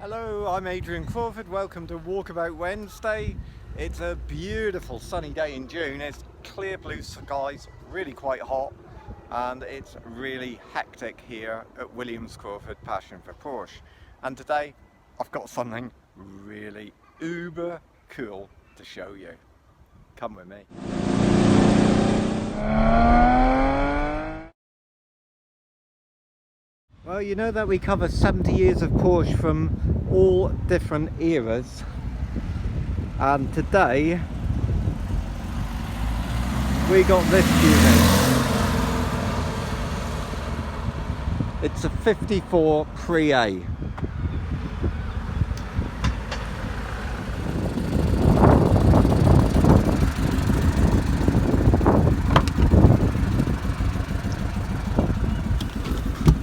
Hello, I'm Adrian Crawford. Welcome to Walkabout Wednesday. It's a beautiful sunny day in June. It's clear blue skies, really quite hot, and it's really hectic here at Williams Crawford Passion for Porsche. And today I've got something really uber cool to show you. Come with me. Well, you know that we cover 70 years of Porsche from all different eras, and today we got this unit. It's a 54 Pre-A.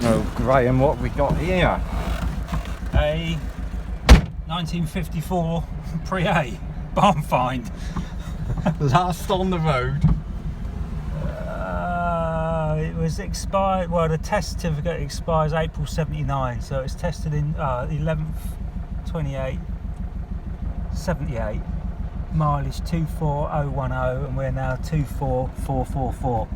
Oh, Graham, what have we got here? A 1954 Pre-A barn find. Last on the road. It was expired, well, the test certificate expires April 79, so it's tested in 11th 28 78, mileage 24010, and we're now 24444.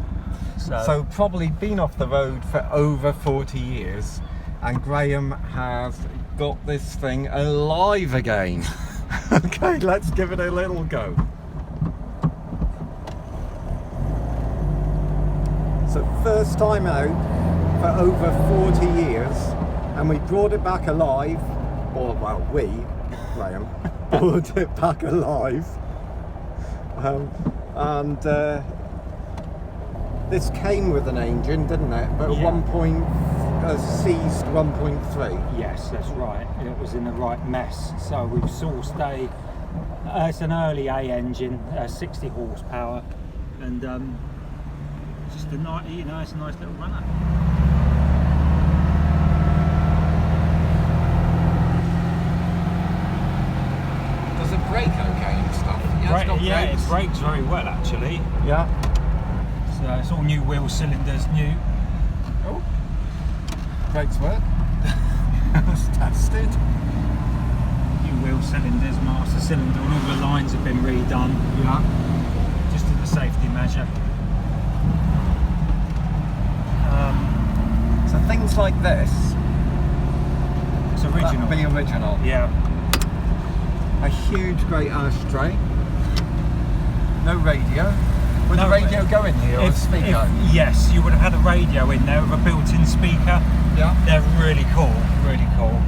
So probably been off the road for over 40 years, and Graham has got this thing alive again. Okay, let's give it a little go. So first time out for over 40 years, and we brought it back alive, or well, we, Graham, brought it back alive, this came with an engine, didn't it? But Yeah. Seized 1.3. Yes, that's right. It was in the right mess. So we've sourced it's an early A engine, 60 horsepower, and just a nice, it's a nice little runner. Does it brake okay and stuff? Yeah, It brakes very well actually. Yeah. So it's all new wheel cylinders, new. Oh, brakes work. It's tested. New wheel cylinders, master cylinder, and all the lines have been redone. Yeah. Just as a safety measure. So things like this. It's original. That'd be original. Yeah. A huge, great ashtray. No radio. Would the radio go in here, or a speaker? Yes, you would have had a radio in there with a built-in speaker. Yeah. They're really cool, really cool.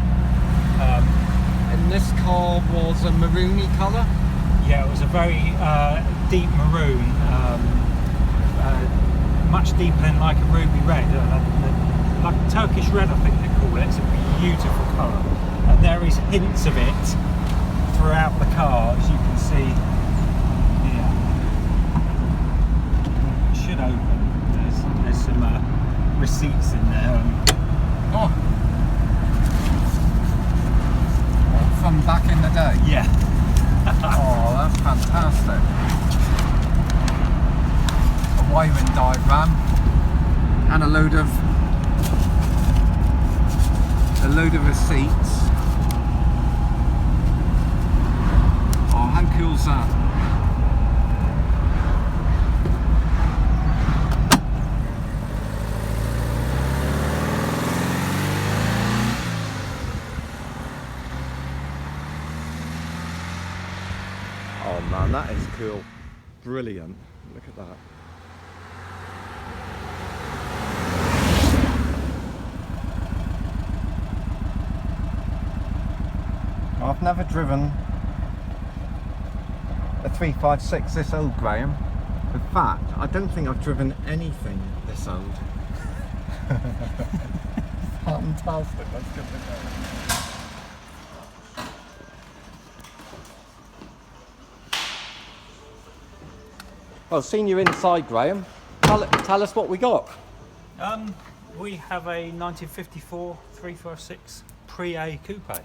And this car was a maroony colour? Yeah, it was a very deep maroon, much deeper than like a ruby red, like Turkish red I think they call it. It's a beautiful colour. And there is hints of it throughout the car, as you can see. Should open. There's some receipts in there. Oh, from back in the day? Yeah. Oh, that's fantastic. A wiring diagram and a load of receipts. Oh, how cool's that? Oh man, that is cool. Brilliant. Look at that. I've never driven a 356 this old, Graham. In fact, I don't think I've driven anything this old. Fantastic, let's give it a go. Well, seeing you inside, Graham, tell us what we got. We have a 1954 356 Pre-A coupe.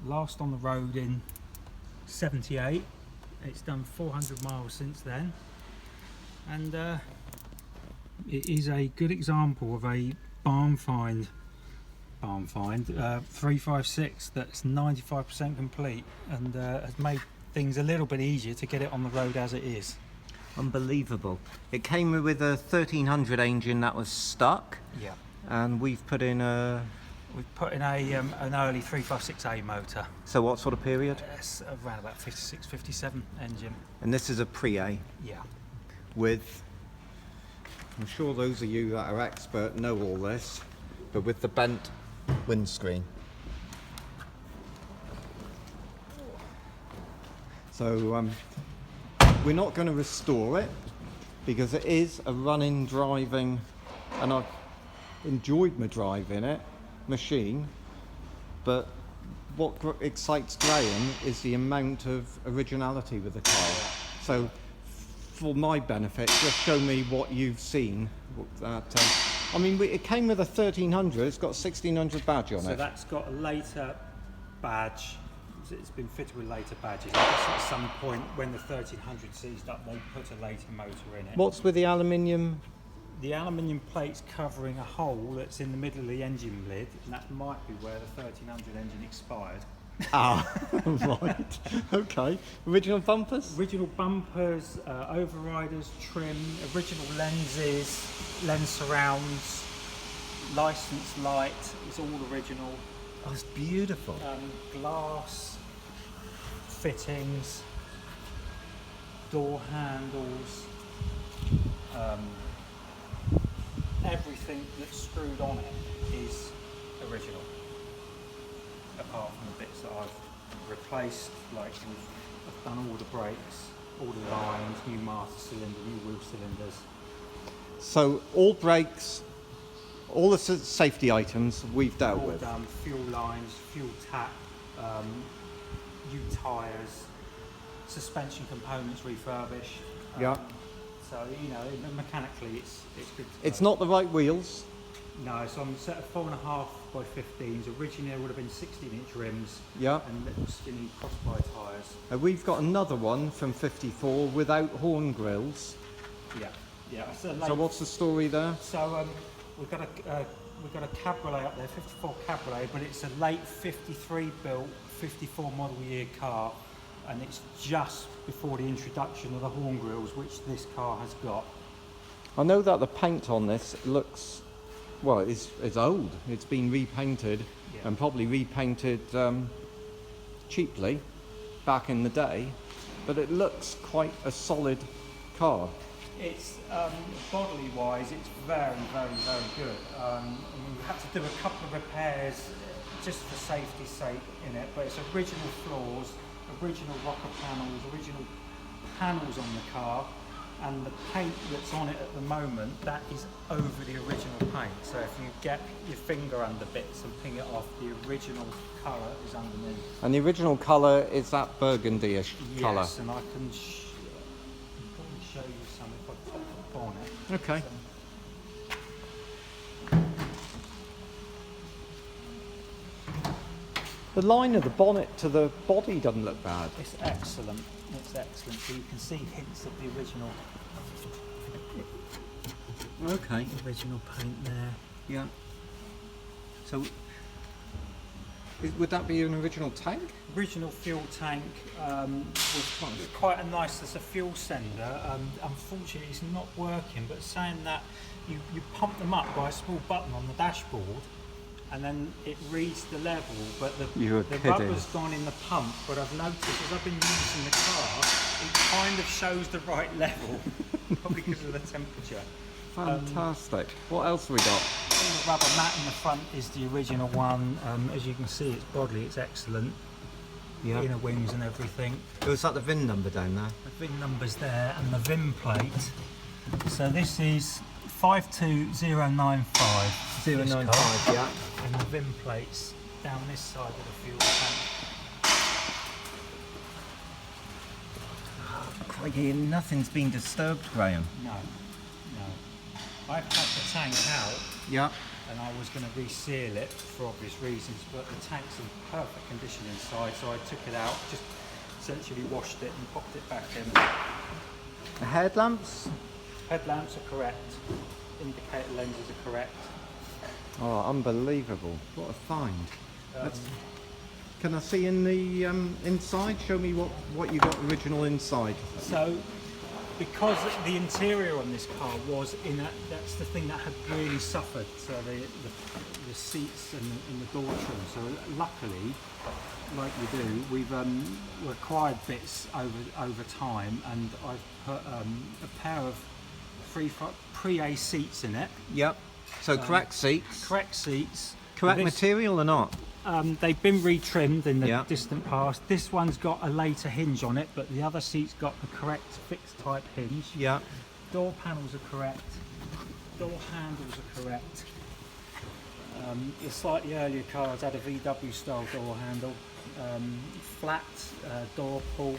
Last on the road in 78. It's done 400 miles since then, and it is a good example of a barn find barn find, 356, that's 95% complete, and has made things a little bit easier to get it on the road as it is. Unbelievable. It came with a 1300 engine that was stuck. Yeah. And we've put in a... We've put in an early 356A motor. So what sort of period? It's around about 56, 57 engine. And this is a pre-A Yeah. with... I'm sure those of you that are expert know all this, but with the bent windscreen. So we're not going to restore it because it is a running, driving, and I've enjoyed my drive in it, machine, but what excites Graham is the amount of originality with the car. So for my benefit, just show me what you've seen. I mean, it came with a 1300, it's got a 1600 badge on it. So that's got a later badge. It's been fitted with later badges. I guess at some point when the 1300 seized up, they put a later motor in it. What's with the aluminium? The aluminium plate's covering a hole that's in the middle of the engine lid, and that might be where the 1300 engine expired. Ah, right. Okay. Original bumpers? Original bumpers, overriders, trim, original lenses, lens surrounds, license light, it's all original. Oh, it's beautiful. Glass, fittings, door handles, everything that's screwed on it is original, apart from the bits that I've replaced, like I've done all the brakes, all the lines, new master cylinder, new wheel cylinders. So all brakes, all the safety items we've dealt All with. done, fuel lines, fuel tap, new tyres, suspension components refurbished. Yeah. So, you know, mechanically it's good to It's go. not the right wheels. No, so I'm set at 4.5 by 15s. Originally it would have been 16-inch rims Yeah. and little skinny crossbar tyres. We've got another one from 54 without horn grills. Yeah, yeah. So what's the story there? So we've got a cabriolet up there, 54 cabriolet, but it's a late 53 built, 54 model year car, and it's just before the introduction of the horn grills, which this car has got. I know that the paint on this looks, well, it's old. It's been repainted, Yeah. and probably repainted cheaply back in the day, but it looks quite a solid car. It's bodily wise, it's very, very, very good. We had to do a couple of repairs just for safety's sake in it, but it's original floors, original rocker panels, original panels on the car, and the paint that's on it at the moment, that is over the original paint. So if you get your finger under bits and ping it off, the original colour is underneath. And the original colour is that burgundy-ish colour. Yes, and I can probably show you some if I pop the bonnet. Okay. The line of the bonnet to the body doesn't look bad. It's excellent. It's excellent. So you can see hints of the original paint there. Yeah. So, would that be an original tank? Original fuel tank with quite a nice. There's a fuel sender. Unfortunately, it's not working. But saying that, you pump them up by a small button on the dashboard, and then it reads the level. But the rubber's gone in the pump. But I've noticed as I've been using the car, it kind of shows the right level, probably because of the temperature. Fantastic. What else have we got? The rubber mat in the front is the original one. As you can see, it's bodily, it's excellent. Yeah. Inner wings and everything. Was that the VIN number down there? The VIN number's there and the VIN plate. So this is 52095. 095, yeah. And the VIN plate's down this side of the fuel tank. Crikey, nothing's been disturbed, Graham. No. I've had the tank out. Yeah. And I was going to reseal it for obvious reasons, but the tank's in perfect condition inside, so I took it out, just essentially washed it and popped it back in. The headlamps? Headlamps are correct, indicator lenses are correct. Oh, unbelievable. What a find. Can I see in the inside? Show me what you got original inside. So, because the interior on this car was that's the thing that had really suffered. So the seats and the door trim. So luckily, like we do, we've acquired bits over time, and I've put a pair of pre-A seats in it. Yep. So correct seats. Correct seats. Correct material or not? They've been retrimmed in the Yeah. distant past. This one's got a later hinge on it, but the other seat's got the correct fixed type hinge. Yeah. Door panels are correct. Door handles are correct. The slightly earlier cars had a VW style door handle. Flat door pull.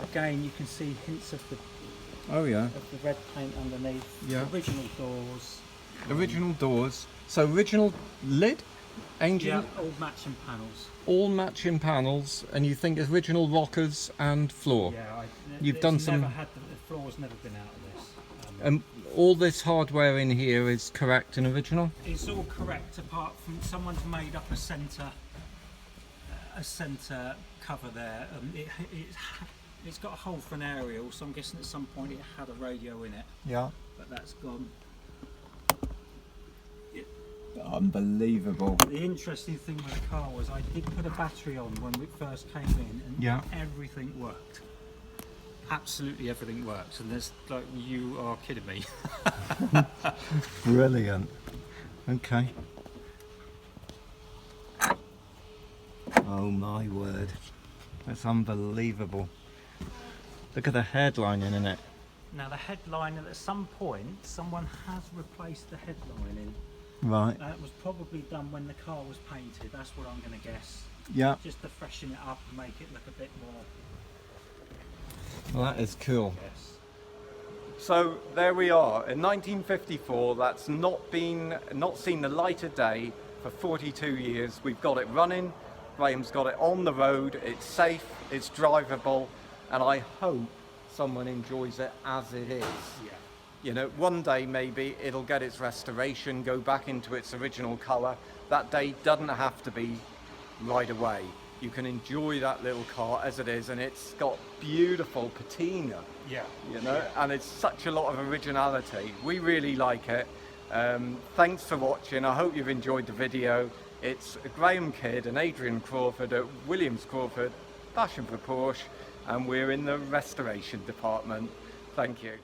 Again, you can see hints of the red paint underneath. Yeah. Original doors. Original doors. So original lid, engine. Yeah, all matching panels. All matching panels, and you think original rockers and floor. Yeah, You've done some. the floor's never been out of this. And all this hardware in here is correct and original. It's all correct, apart from someone's made up a centre cover there. It's got a hole for an aerial, so I'm guessing at some point it had a radio in it. Yeah. But that's gone. Unbelievable. The interesting thing with the car was I did put a battery on when we first came in, and everything worked. Absolutely everything works, and there's like, you are kidding me. Brilliant. Okay. Oh my word. That's unbelievable. Look at the headlining in it. Now the headliner, at some point, someone has replaced the headlining. Right. That was probably done when the car was painted, that's what I'm going to guess. Yeah. Just to freshen it up and make it look a bit more. Well, that is cool. Yes. So there we are in 1954. That's not seen the light of day for 42 years. We've got it running. Graham's got it on the road. It's safe. It's drivable, and I hope someone enjoys it as it is. Yeah. You know, one day maybe it'll get its restoration, go back into its original colour. That day doesn't have to be right away. You can enjoy that little car as it is, and it's got beautiful patina. Yeah. You know, and it's such a lot of originality. We really like it. Thanks for watching. I hope you've enjoyed the video. It's Graham Kidd and Adrian Crawford at Williams Crawford, Passion for Porsche, and we're in the restoration department. Thank you.